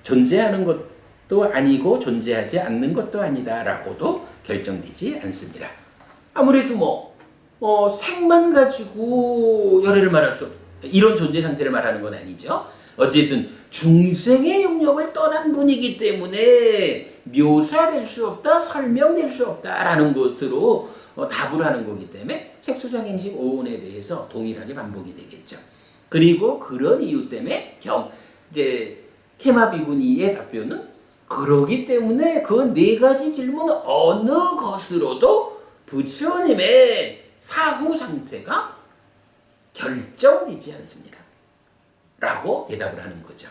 존재하는 것도 아니고 존재하지 않는 것도 아니다라고도 결정되지 않습니다. 아무래도 색만 가지고 열애를 말할 수 이런 존재 상태를 말하는 건 아니죠. 어쨌든 중생의 영역을 떠난 분이기 때문에 묘사될 수 없다, 설명될 수 없다라는 것으로 답을 하는 거기 때문에 색수장행식 5원에 대해서 동일하게 반복이 되겠죠. 그리고 그런 이유 때문에 이제 케마 비구니의 답변은 그러기 때문에 그 4가지 질문 어느 것으로도 부처님의 사후 상태가 결정되지 않습니다. 라고 대답을 하는 거죠.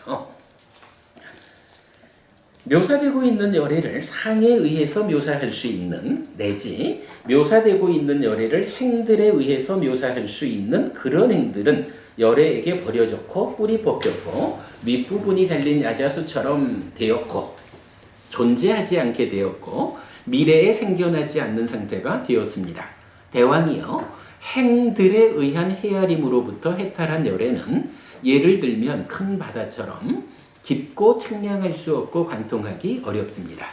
묘사되고 있는 열애를 상에 의해서 묘사할 수 있는 내지 묘사되고 있는 열애를 행들에 의해서 묘사할 수 있는 그런 행들은 열애에게 버려졌고 뿌리 뽑혔고 윗부분이 잘린 야자수처럼 되었고 존재하지 않게 되었고 미래에 생겨나지 않는 상태가 되었습니다. 대왕이여 행들에 의한 헤아림으로부터 해탈한 열애는 예를 들면 큰 바다처럼 깊고 측량할 수 없고 관통하기 어렵습니다.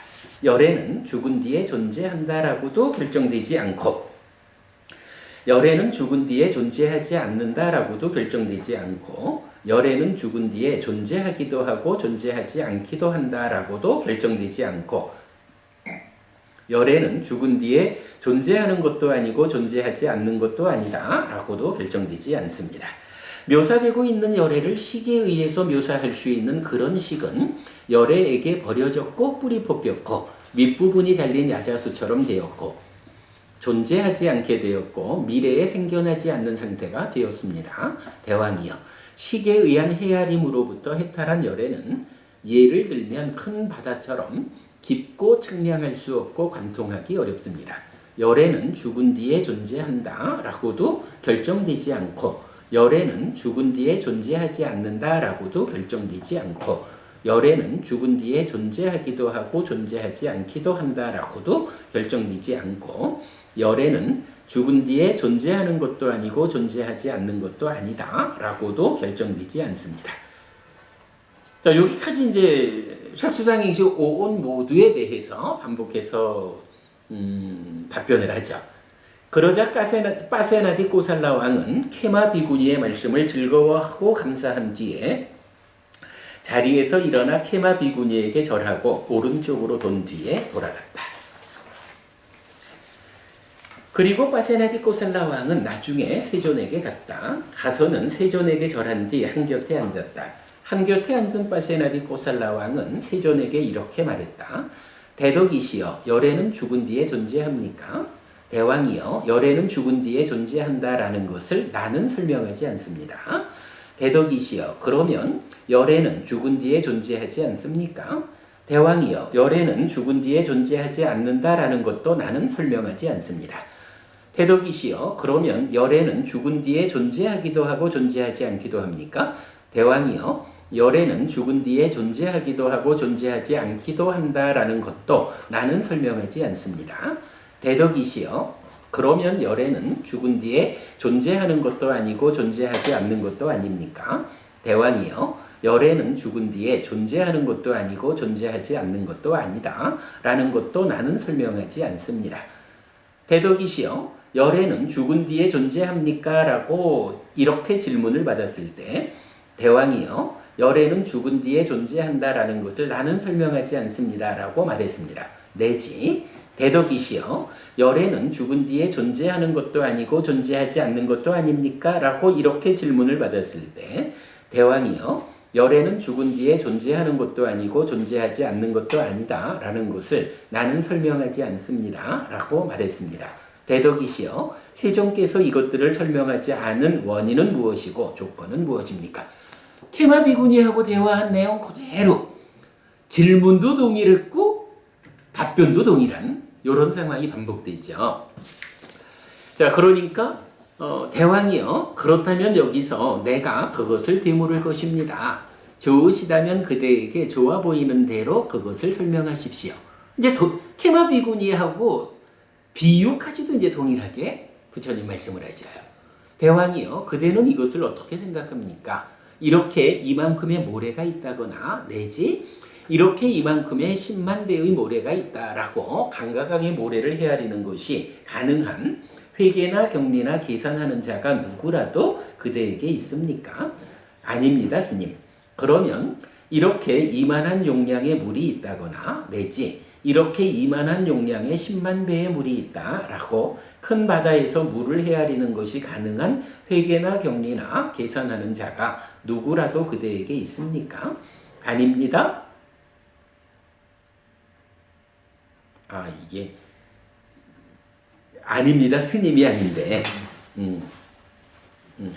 열애는 죽은 뒤에 존재한다라고도 결정되지 않고 열애는 죽은 뒤에 존재하지 않는다라고도 결정되지 않고 열애는 죽은 뒤에 존재하기도 하고 존재하지 않기도 한다라고도 결정되지 않고 열애는 죽은 뒤에 존재하는 것도 아니고 존재하지 않는 것도 아니다 라고도 결정되지 않습니다. 묘사되고 있는 열애를 식에 의해서 묘사할 수 있는 그런 식은 열애에게 버려졌고 뿌리 뽑혔고 윗부분이 잘린 야자수처럼 되었고 존재하지 않게 되었고 미래에 생겨나지 않는 상태가 되었습니다. 대왕이여 식에 의한 헤아림으로부터 해탈한 열애는 예를 들면 큰 바다처럼 깊고 측량할 수 없고 관통하기 어렵습니다. 열애는 죽은 뒤에 존재한다 라고도 결정되지 않고 열애는 죽은 뒤에 존재하지 않는다 라고도 결정되지 않고 열애는 죽은 뒤에 존재하기도 하고 존재하지 않기도 한다 라고도 결정되지 않고 열애는 죽은 뒤에 존재하는 것도 아니고 존재하지 않는 것도 아니다 라고도 결정되지 않습니다. 자, 여기까지 이제 찰수상행시 5온 모두에 대해서 반복해서 답변을 하죠. 그러자 빠세나디 꼬살라 왕은 케마 비구니의 말씀을 즐거워하고 감사한 뒤에 자리에서 일어나 케마 비구니에게 절하고 오른쪽으로 돈 뒤에 돌아갔다. 그리고 빠세나디 꼬살라 왕은 나중에 세존에게 갔다. 가서는 세존에게 절한 뒤 한곁에 앉았다. 한곁에 앉은 빠세나디 꼬살라 왕은 세존에게 이렇게 말했다. 대덕이시여, 열애는 죽은 뒤에 존재합니까? 대왕이여, 열애는 죽은 뒤에 존재한다라는 것을 나는 설명하지 않습니다. 대덕이시여, 그러면 열애는 죽은 뒤에 존재하지 않습니까? 대왕이여, 열애는 죽은 뒤에 존재하지 않는다라는 것도 나는 설명하지 않습니다. 대덕이시여, 그러면 열애는 죽은 뒤에 존재하기도 하고 존재하지 않기도 합니까? 대왕이여, 열애는 죽은 뒤에 존재하기도 하고 존재하지 않기도 한다라는 것도 나는 설명하지 않습니다. 대덕이시여, 그러면 열애는 죽은 뒤에 존재하는 것도 아니고 존재하지 않는 것도 아닙니까? 대왕이여, 열애는 죽은 뒤에 존재하는 것도 아니고 존재하지 않는 것도 아니다 라는 것도 나는 설명하지 않습니다. 대덕이시여, 열애는 죽은 뒤에 존재합니까? 라고 이렇게 질문을 받았을 때 대왕이여, 열애는 죽은 뒤에 존재한다라는 것을 나는 설명하지 않습니다 라고 말했습니다. 내지 대덕이시여, 열애는 죽은 뒤에 존재하는 것도 아니고 존재하지 않는 것도 아닙니까? 라고 이렇게 질문을 받았을 때 대왕이여, 열애는 죽은 뒤에 존재하는 것도 아니고 존재하지 않는 것도 아니다 라는 것을 나는 설명하지 않습니다 라고 말했습니다. 대덕이시여, 세종께서 이것들을 설명하지 않은 원인은 무엇이고 조건은 무엇입니까? 케마 비구니하고 대화한 내용 그대로 질문도 동일했고 답변도 동일한 이런 상황이 반복되죠. 자, 그러니까 대왕이여, 그렇다면 여기서 내가 그것을 되물을 것입니다. 좋으시다면 그대에게 좋아 보이는 대로 그것을 설명하십시오. 이제 케마 비구니하고 비유까지도 이제 동일하게 부처님 말씀을 하셔요. 대왕이여, 그대는 이것을 어떻게 생각합니까? 이렇게 이만큼의 모래가 있다거나 내지 이렇게 이만큼의 10만 배의 모래가 있다라고 강가강의 모래를 헤아리는 것이 가능한 회계나 경리나 계산하는 자가 누구라도 그대에게 있습니까? 아닙니다, 스님. 그러면 이렇게 이만한 용량의 물이 있다거나 내지 이렇게 이만한 용량의 10만 배의 물이 있다라고 큰 바다에서 물을 헤아리는 것이 가능한 회계나 경리나 계산하는 자가 누구라도 그대에게 있습니까? 아닙니다. 이게 아닙니다. 스님이 아닌데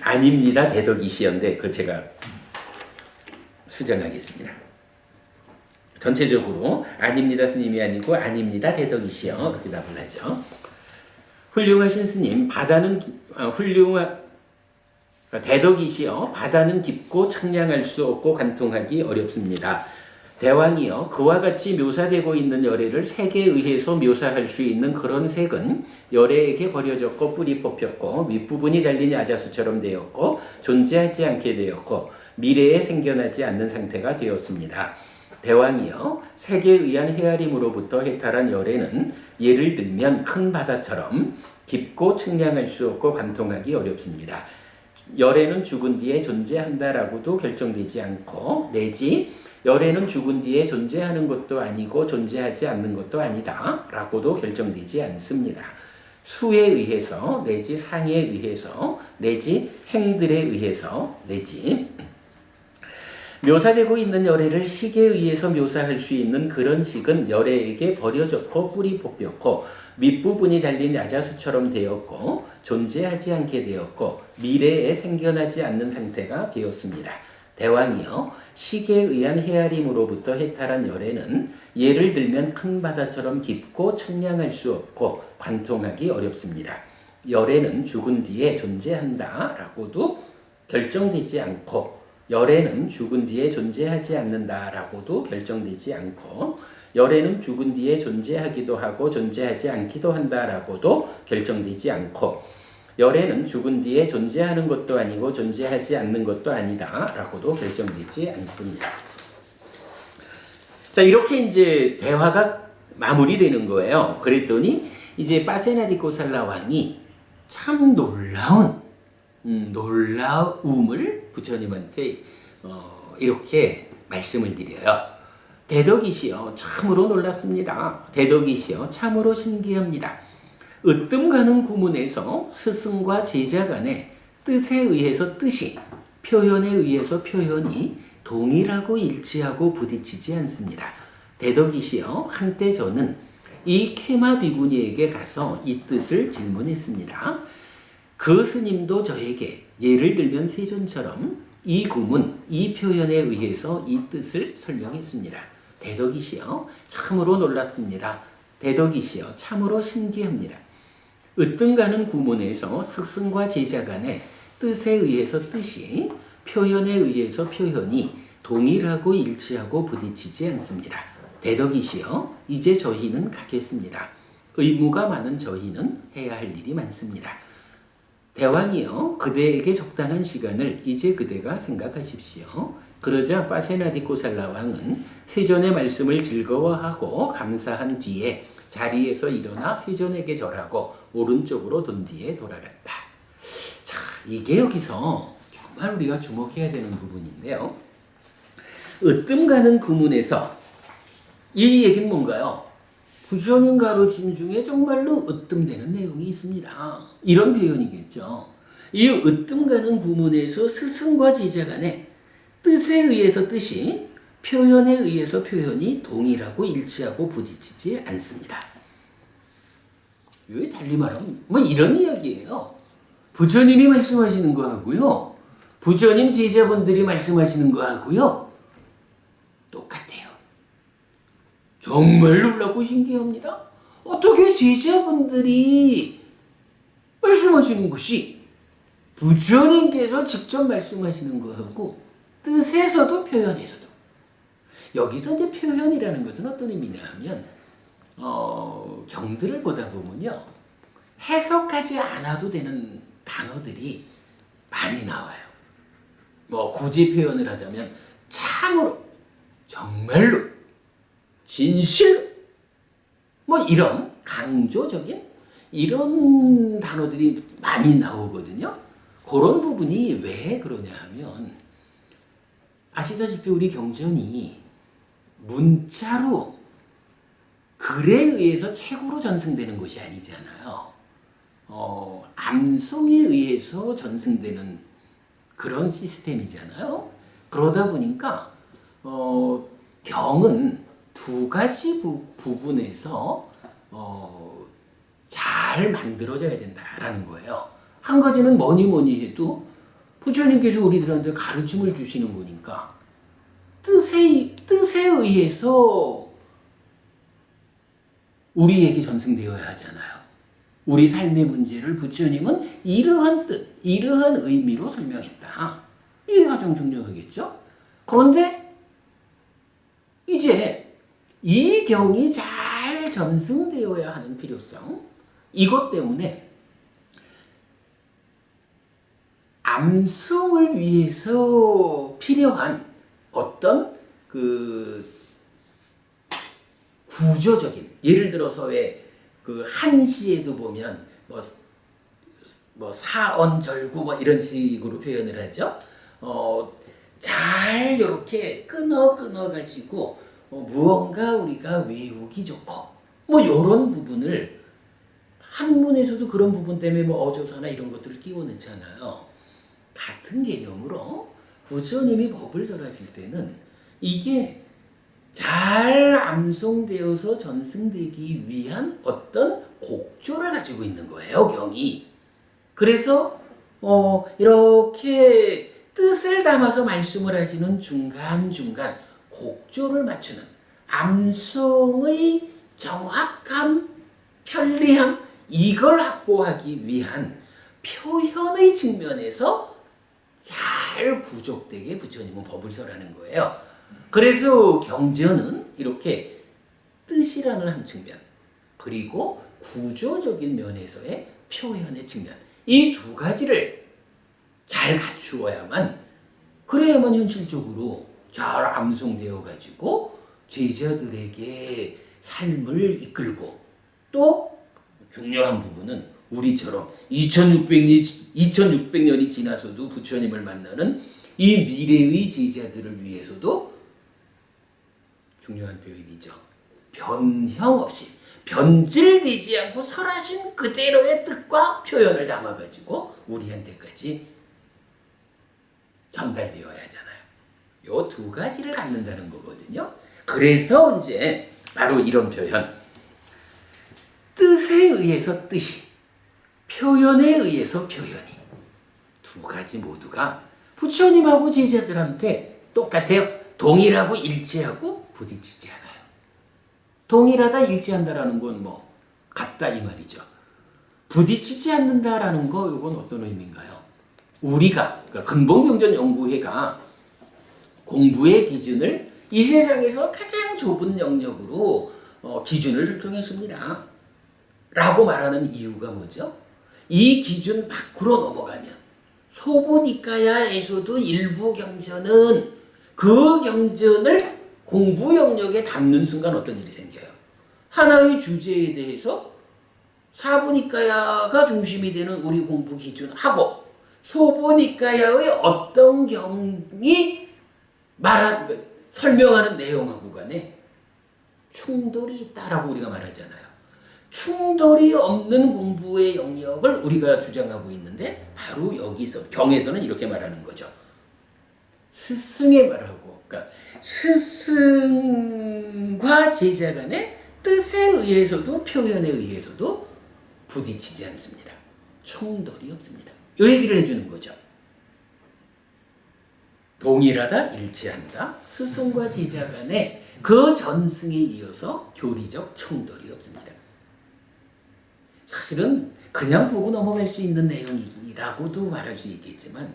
아닙니다. 대덕이시연데 그 제가 수정하겠습니다. 전체적으로 아닙니다. 스님이 아니고 아닙니다. 대덕이시여 이렇게 답을 하죠. 훌륭하신 스님, 바다는 대덕이시여, 바다는 깊고 측량할 수 없고 관통하기 어렵습니다. 대왕이여, 그와 같이 묘사되고 있는 열애를 색에 의해서 묘사할 수 있는 그런 색은 열애에게 버려졌고 뿌리 뽑혔고 밑부분이 잘린 야자수처럼 되었고 존재하지 않게 되었고 미래에 생겨나지 않는 상태가 되었습니다. 대왕이여, 색에 의한 헤아림으로부터 해탈한 열애는 예를 들면 큰 바다처럼 깊고 측량할 수 없고 관통하기 어렵습니다. 열애는 죽은 뒤에 존재한다라고도 결정되지 않고 내지 열애는 죽은 뒤에 존재하는 것도 아니고 존재하지 않는 것도 아니다 라고도 결정되지 않습니다. 수에 의해서 내지 상에 의해서 내지 행들에 의해서 내지 묘사되고 있는 열애를 식에 의해서 묘사할 수 있는 그런 식은 열애에게 버려졌고 뿌리 뽑혔고 밑부분이 잘린 야자수처럼 되었고 존재하지 않게 되었고 미래에 생겨나지 않는 상태가 되었습니다. 대왕이여, 식에 의한 헤아림으로부터 해탈한 열애는 예를 들면 큰 바다처럼 깊고 청량할 수 없고 관통하기 어렵습니다. 열애는 죽은 뒤에 존재한다 라고도 결정되지 않고 열애는 죽은 뒤에 존재하지 않는다 라고도 결정되지 않고 열애는 죽은 뒤에 존재하기도 하고 존재하지 않기도 한다 라고도 결정되지 않고 열애는 죽은 뒤에 존재하는 것도 아니고 존재하지 않는 것도 아니다 라고도 결정되지 않습니다. 자, 이렇게 이제 대화가 마무리되는 거예요. 그랬더니 이제 파세나디코살라 왕이 참 놀라움을 부처님한테 이렇게 말씀을 드려요. 대덕이시여 참으로 놀랍습니다. 대덕이시여 참으로 신기합니다. 으뜸 가는 구문에서 스승과 제자 간의 뜻에 의해서 뜻이, 표현에 의해서 표현이 동일하고 일치하고 부딪히지 않습니다. 대덕이시여 한때 저는 이 케마 비구니에게 가서 이 뜻을 질문했습니다. 그 스님도 저에게 예를 들면 세존처럼 이 구문, 이 표현에 의해서 이 뜻을 설명했습니다. 대덕이시여 참으로 놀랐습니다. 대덕이시여 참으로 신기합니다. 으뜸 가는 구문에서 스승과 제자 간의 뜻에 의해서 뜻이, 표현에 의해서 표현이 동일하고 일치하고 부딪히지 않습니다. 대덕이시여 이제 저희는 가겠습니다. 의무가 많은 저희는 해야 할 일이 많습니다. 대왕이여 그대에게 적당한 시간을 이제 그대가 생각하십시오. 그러자 파세나디코살라 왕은 세존의 말씀을 즐거워하고 감사한 뒤에 자리에서 일어나 세존에게 절하고 오른쪽으로 돈 뒤에 돌아갔다. 자, 이게 여기서 정말 우리가 주목해야 되는 부분인데요. 으뜸 가는 구문에서 이 얘기는 뭔가요? 부처님 가르침 중에 정말로 으뜸되는 내용이 있습니다. 이런 표현이겠죠. 이 으뜸 가는 구문에서 스승과 제자 간의 뜻에 의해서 뜻이, 표현에 의해서 표현이 동일하고 일치하고 부딪히지 않습니다. 여기 달리 말하면 뭐 이런 이야기예요. 부처님이 말씀하시는 거하고요, 부처님 제자분들이 말씀하시는 거하고요 똑같아요. 정말 놀랍고 신기합니다. 어떻게 제자분들이 말씀하시는 것이 부처님께서 직접 말씀하시는 거하고 뜻에서도 표현에서도, 여기서 이제 표현이라는 것은 어떤 의미냐 하면 경들을 보다 보면요 해석하지 않아도 되는 단어들이 많이 나와요. 뭐 굳이 표현을 하자면 참으로, 정말로, 진실로, 뭐 이런 강조적인 이런 단어들이 많이 나오거든요. 그런 부분이 왜 그러냐 하면 아시다시피 우리 경전이 문자로 글에 의해서 책으로 전승되는 것이 아니잖아요. 암송에 의해서 전승되는 그런 시스템이잖아요. 그러다 보니까 경은 두 가지 부분에서 잘 만들어져야 된다라는 거예요. 한 가지는 뭐니 해도 부처님께서 우리들한테 가르침을 주시는 거니까 뜻에 의해서 우리에게 전승되어야 하잖아요. 우리 삶의 문제를 부처님은 이러한 뜻, 이러한 의미로 설명했다. 이게 가장 중요하겠죠? 그런데 이제 이 경이 잘 전승되어야 하는 필요성, 이것 때문에 암송을 위해서 필요한 어떤 그 구조적인, 예를 들어서 왜 그 한시에도 보면 뭐 사언절구 뭐 이런 식으로 표현을 하죠. 잘 이렇게 끊어 가지고 무언가 우리가 외우기 좋고 뭐 이런 부분을 한문에서도 그런 부분 때문에 뭐 어조사나 이런 것들을 끼워 넣잖아요. 같은 개념으로 부처님이 법을 설하실 때는 이게 잘 암송되어서 전승되기 위한 어떤 곡조를 가지고 있는 거예요, 경이. 그래서 이렇게 뜻을 담아서 말씀을 하시는 중간중간 곡조를 맞추는 암송의 정확함, 편리함, 이걸 확보하기 위한 표현의 측면에서 잘 구족되게 부처님은 법을 설하는 거예요. 그래서 경전은 이렇게 뜻이라는 한 측면, 그리고 구조적인 면에서의 표현의 측면, 이 두 가지를 잘 갖추어야만, 그래야만 현실적으로 잘 암송되어 가지고 제자들에게 삶을 이끌고, 또 중요한 부분은 우리처럼 2600년이 지나서도 부처님을 만나는 이 미래의 제자들을 위해서도 중요한 표현이죠. 변형 없이, 변질되지 않고 설하신 그대로의 뜻과 표현을 담아가지고 우리한테까지 전달되어야 하잖아요. 요 두 가지를 갖는다는 거거든요. 그래서 이제 바로 이런 표현, 뜻에 의해서 뜻이, 표현에 의해서 표현이, 두 가지 모두가 부처님하고 제자들한테 똑같아요. 동일하고 일치하고 부딪히지 않아요. 동일하다, 일치한다라는 건 뭐 같다 이 말이죠. 부딪히지 않는다라는 거, 이건 어떤 의미인가요? 우리가, 그러니까 근본경전연구회가 공부의 기준을 이 세상에서 가장 좁은 영역으로 기준을 설정했습니다. 라고 말하는 이유가 뭐죠? 이 기준 밖으로 넘어가면 소부니까야에서도 일부 경전은 그 경전을 공부 영역에 담는 순간 어떤 일이 생겨요? 하나의 주제에 대해서 사부니까야가 중심이 되는 우리 공부 기준하고 소부니까야의 어떤 경이 설명하는 내용하고 간에 충돌이 있다라고 우리가 말하잖아요. 충돌이 없는 공부의 영역을 우리가 주장하고 있는데, 바로 여기서 경에서는 이렇게 말하는 거죠. 스승의 말하고, 그러니까 스승과 제자 간의 뜻에 의해서도 표현에 의해서도 부딪히지 않습니다. 충돌이 없습니다. 이 얘기를 해주는 거죠. 동일하다, 일치한다. 스승과 제자 간의 그 전승에 이어서 교리적 충돌이 없습니다. 사실은 그냥 보고 넘어갈 수 있는 내용이라고도 말할 수 있겠지만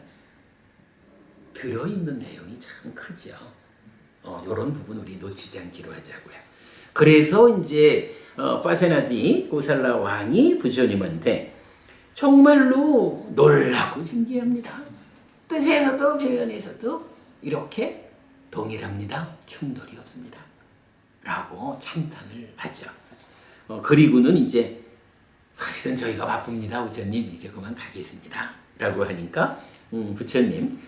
들어있는 내용이 참 크죠. 이런 부분 우리 놓치지 않기로 하자고요. 그래서 이제 파세나디 고살라 왕이 부처님한테 정말로 놀랍고 신기합니다. 뜻에서도 표현에서도 이렇게 동일합니다. 충돌이 없습니다. 라고 찬탄을 하죠. 그리고는 이제 사실은 저희가 바쁩니다. 부처님 이제 그만 가겠습니다. 라고 하니까 부처님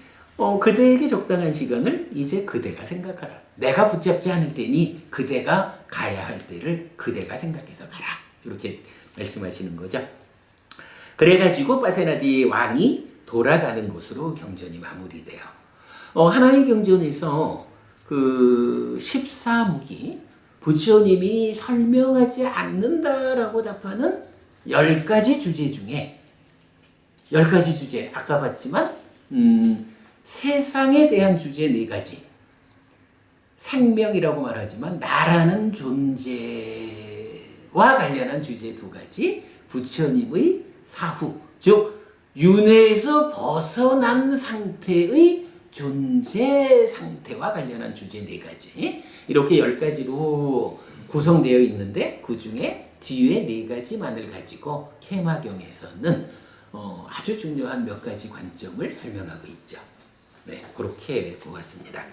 그대에게 적당한 시간을 이제 그대가 생각하라. 내가 붙잡지 않을 테니 그대가 가야 할 때를 그대가 생각해서 가라. 이렇게 말씀하시는 거죠. 그래가지고 파세나디 왕이 돌아가는 것으로 경전이 마무리돼요. 하나의 경전에서 그 14무기 부처님이 설명하지 않는다라고 답하는 10가지 주제 중에 10가지 주제, 아까 봤지만 세상에 대한 주제 4가지, 생명이라고 말하지만 나라는 존재와 관련한 주제 2가지, 부처님의 사후, 즉 윤회에서 벗어난 상태의 존재 상태와 관련한 주제 4가지, 이렇게 10가지로 구성되어 있는데 그 중에 뒤에 4가지만을 가지고 케마경에서는 아주 중요한 몇 가지 관점을 설명하고 있죠. 네, 그렇게 보았습니다.